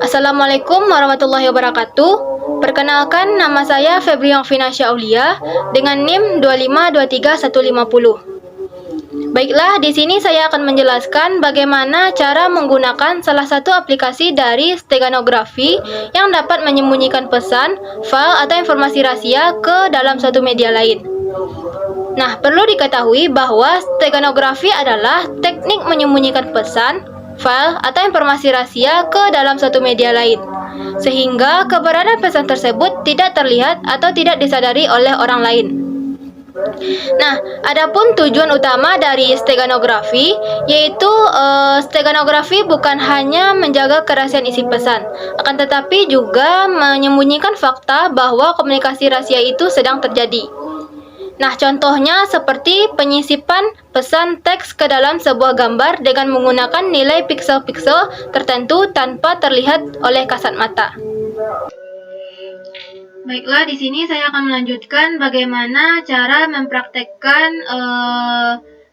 Assalamualaikum warahmatullahi wabarakatuh. Perkenalkan, nama saya Febriang Finasya Aulia dengan NIM 2523150. Baiklah, di sini saya akan menjelaskan bagaimana cara menggunakan salah satu aplikasi dari steganografi yang dapat menyembunyikan pesan, file, atau informasi rahasia ke dalam suatu media lain. Nah, perlu diketahui bahwa steganografi adalah teknik menyembunyikan pesan, file, atau informasi rahasia ke dalam suatu media lain, sehingga keberadaan pesan tersebut tidak terlihat atau tidak disadari oleh orang lain. Nah, adapun tujuan utama dari steganografi yaitu steganografi bukan hanya menjaga kerahasiaan isi pesan, akan tetapi juga menyembunyikan fakta bahwa komunikasi rahasia itu sedang terjadi. Nah, contohnya seperti penyisipan pesan teks ke dalam sebuah gambar dengan menggunakan nilai piksel-piksel tertentu tanpa terlihat oleh kasat mata. Baiklah, di sini saya akan melanjutkan bagaimana cara mempraktekkan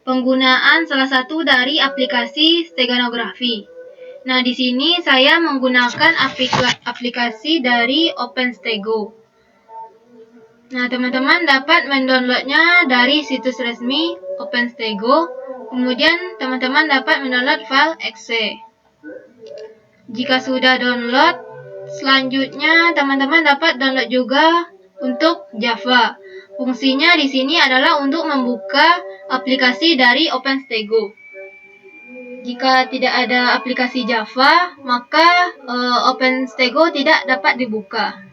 penggunaan salah satu dari aplikasi steganografi. Nah, di sini saya menggunakan aplikasi dari OpenStego. Nah, teman-teman dapat mendownloadnya dari situs resmi OpenStego. Kemudian, teman-teman dapat mendownload file exe. Jika sudah download, selanjutnya teman-teman dapat download juga untuk Java. Fungsinya di sini adalah untuk membuka aplikasi dari OpenStego. Jika tidak ada aplikasi Java, maka OpenStego tidak dapat dibuka.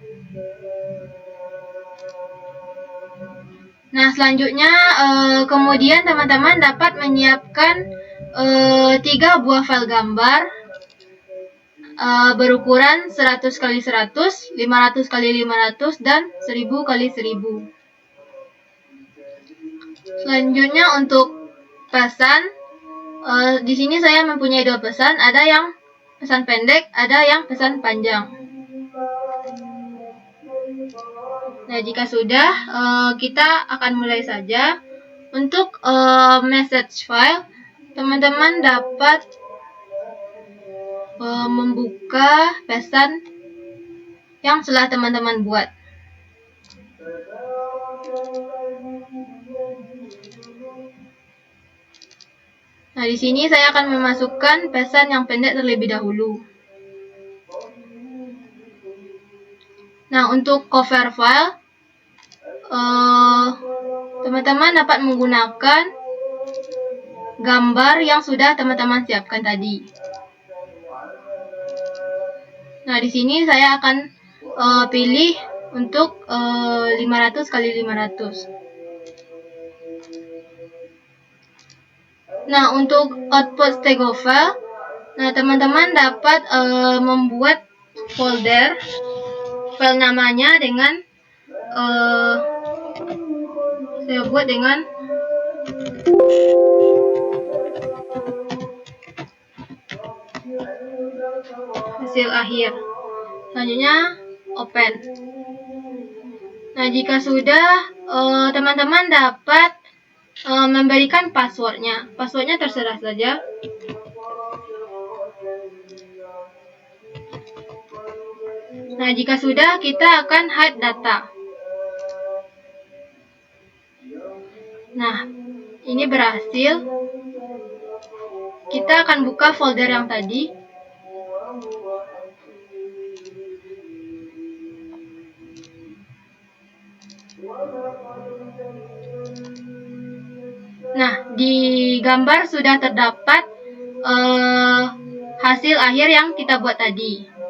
Nah, selanjutnya kemudian teman-teman dapat menyiapkan 3 buah file gambar berukuran 100 x 100, 500 x 500, dan 1000 x 1000. Selanjutnya untuk pesan, di sini saya mempunyai 2 pesan, ada yang pesan pendek, ada yang pesan panjang. Nah, jika sudah, kita akan mulai saja. Untuk message file, teman-teman dapat membuka pesan yang telah teman-teman buat. Nah, di sini saya akan memasukkan pesan yang pendek terlebih dahulu. Nah, untuk cover file, teman-teman dapat menggunakan gambar yang sudah teman-teman siapkan tadi. Nah, di sini saya akan pilih untuk 500 x 500. Nah, untuk output stego file, nah teman-teman dapat membuat folder file namanya dengan saya buat dengan hasil akhir. Selanjutnya open. Nah, jika sudah, teman-teman dapat memberikan passwordnya. Passwordnya terserah saja. Nah, jika sudah, kita akan hide data. Nah, ini berhasil. Kita akan buka folder yang tadi. Nah, di gambar sudah terdapat hasil akhir yang kita buat tadi.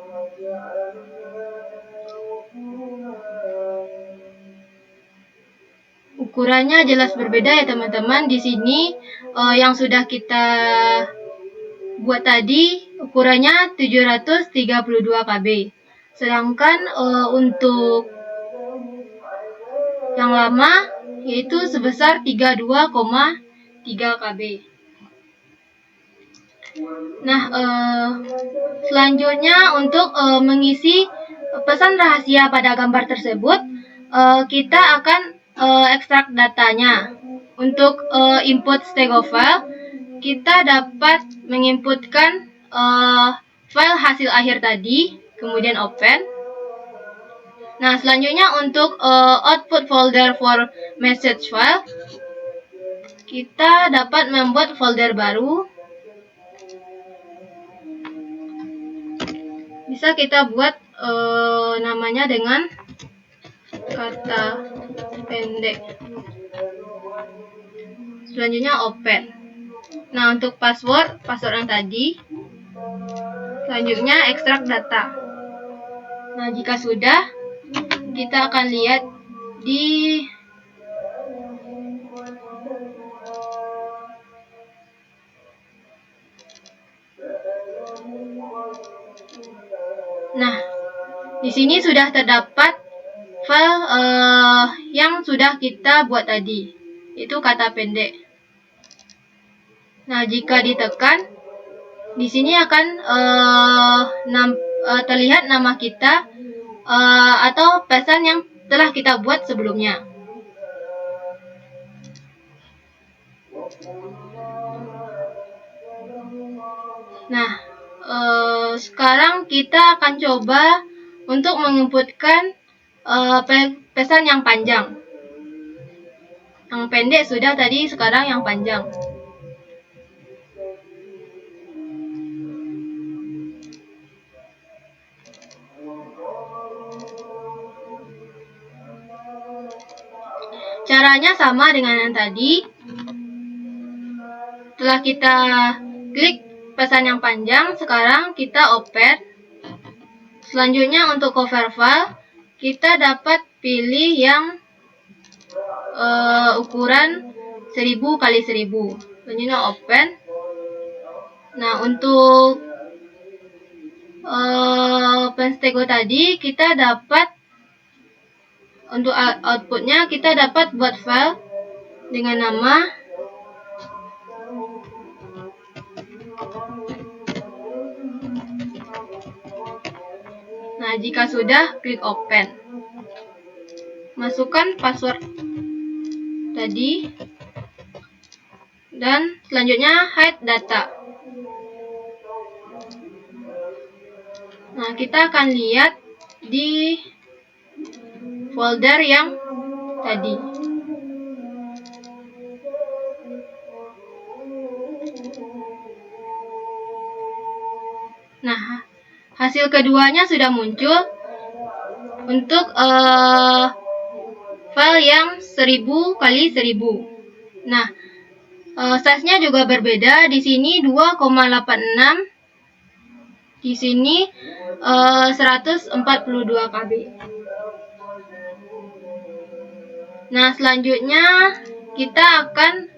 Ukurannya jelas berbeda ya teman-teman. Di sini yang sudah kita buat tadi ukurannya 732 KB. Sedangkan untuk yang lama yaitu sebesar 32,3 KB. Nah, selanjutnya untuk mengisi pesan rahasia pada gambar tersebut, kita akan ekstrak datanya. Untuk input stego file, kita dapat menginputkan file hasil akhir tadi, kemudian open. Nah, selanjutnya untuk output folder for message file, kita dapat membuat folder baru. Bisa kita buat namanya dengan kata pendek. Selanjutnya open. Nah, untuk password yang tadi. Selanjutnya ekstrak data. Nah, jika sudah, kita akan lihat di di sini sudah terdapat file yang sudah kita buat tadi, itu kata pendek. Nah, jika ditekan, di sini akan terlihat nama kita atau pesan yang telah kita buat sebelumnya. Nah, sekarang kita akan coba untuk menginputkan pesan yang panjang. Yang pendek sudah tadi, sekarang yang panjang. Caranya sama dengan yang tadi. Setelah kita klik pesan yang panjang, sekarang kita open. Selanjutnya untuk cover file, kita dapat pilih yang ukuran 1000 x 1000. Selanjutnya open. Nah, untuk OpenStego tadi, kita dapat untuk outputnya kita dapat buat file dengan nama Nah, jika sudah, klik open. Masukkan password tadi dan selanjutnya hide data. Nah, kita akan lihat di folder yang tadi. Nah, hasil keduanya sudah muncul untuk file yang 1000 x 1000. Nah, size-nya juga berbeda. Di sini 2,86, di sini 142 KB. Nah, selanjutnya kita akan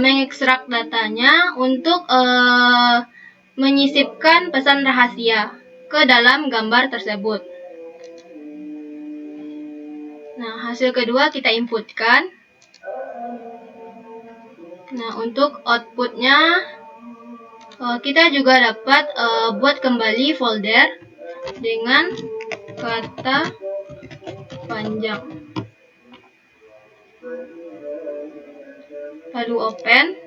mengekstrak datanya untuk menyisipkan pesan rahasia ke dalam gambar tersebut. Nah, hasil kedua kita inputkan. Nah, untuk outputnya kita juga dapat buat kembali folder dengan kata panjang. Lalu open.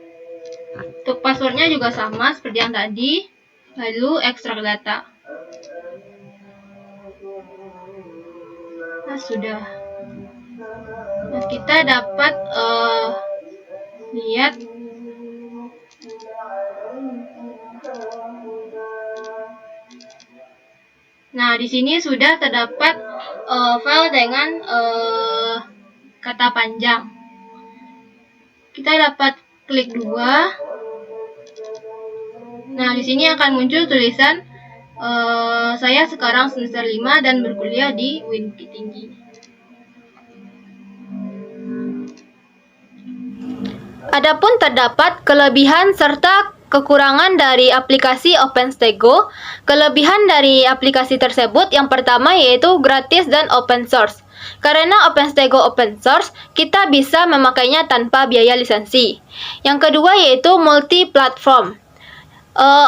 Untuk passwordnya juga sama seperti yang tadi. Lalu ekstrak data. Nah, sudah. Nah, kita dapat lihat Nah, di sini sudah terdapat file dengan kata panjang. Kita dapat klik 2. Nah, di sini akan muncul tulisan saya sekarang semester 5 dan berkuliah di UIN Bukit Tinggi. Adapun terdapat kelebihan serta kekurangan dari aplikasi OpenStego. Kelebihan dari aplikasi tersebut yang pertama yaitu gratis dan open source. Karena OpenStego open source, kita bisa memakainya tanpa biaya lisensi. Yang kedua yaitu multi-platform.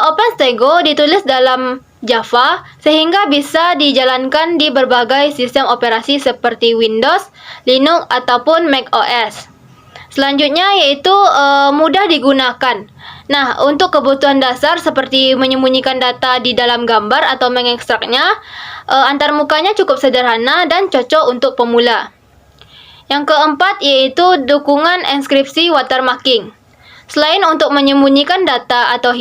OpenStego ditulis dalam Java sehingga bisa dijalankan di berbagai sistem operasi seperti Windows, Linux, ataupun macOS. Selanjutnya yaitu mudah digunakan. Nah, untuk kebutuhan dasar seperti menyembunyikan data di dalam gambar atau mengekstraknya, antarmukanya cukup sederhana dan cocok untuk pemula. Yang keempat yaitu dukungan enskripsi watermarking. Selain untuk menyembunyikan data atau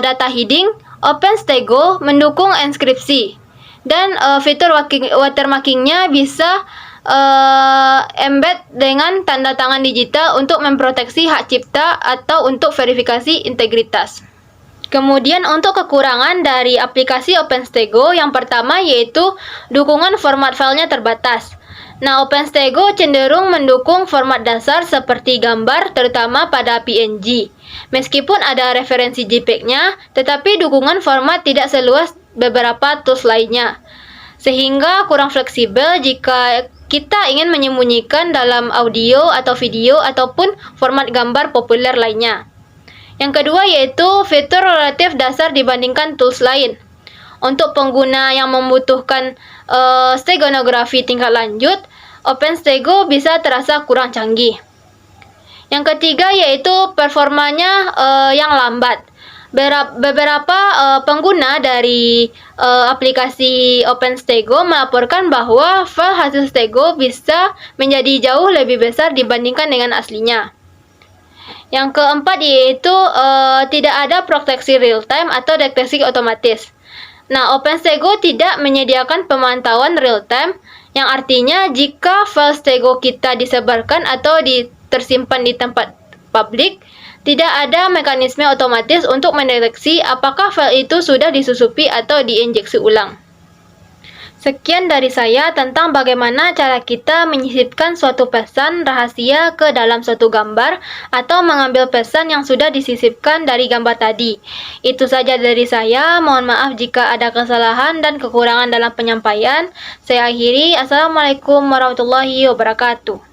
data heading, OpenStego mendukung enskripsi. Dan fitur watermarkingnya bisa embed dengan tanda tangan digital untuk memproteksi hak cipta atau untuk verifikasi integritas. Kemudian untuk kekurangan dari aplikasi OpenStego, yang pertama yaitu dukungan format filenya terbatas. Nah, OpenStego cenderung mendukung format dasar seperti gambar, terutama pada PNG. Meskipun ada referensi JPEG-nya, tetapi dukungan format tidak seluas beberapa tools lainnya. Sehingga kurang fleksibel jika kita ingin menyembunyikan dalam audio atau video ataupun format gambar populer lainnya. Yang kedua yaitu fitur relatif dasar dibandingkan tools lain. Untuk pengguna yang membutuhkan stegonografi tingkat lanjut, OpenStego bisa terasa kurang canggih. Yang ketiga yaitu performanya yang lambat. Beberapa pengguna dari aplikasi OpenStego melaporkan bahwa file hasil Stego bisa menjadi jauh lebih besar dibandingkan dengan aslinya. Yang keempat yaitu tidak ada proteksi real-time atau deteksi otomatis. Nah, OpenStego tidak menyediakan pemantauan real-time, yang artinya jika file Stego kita disebarkan atau tersimpan di tempat publik, tidak ada mekanisme otomatis untuk mendeteksi apakah file itu sudah disusupi atau diinjeksi ulang. Sekian dari saya tentang bagaimana cara kita menyisipkan suatu pesan rahasia ke dalam suatu gambar atau mengambil pesan yang sudah disisipkan dari gambar tadi. Itu saja dari saya. Mohon maaf jika ada kesalahan dan kekurangan dalam penyampaian. Saya akhiri. Assalamualaikum warahmatullahi wabarakatuh.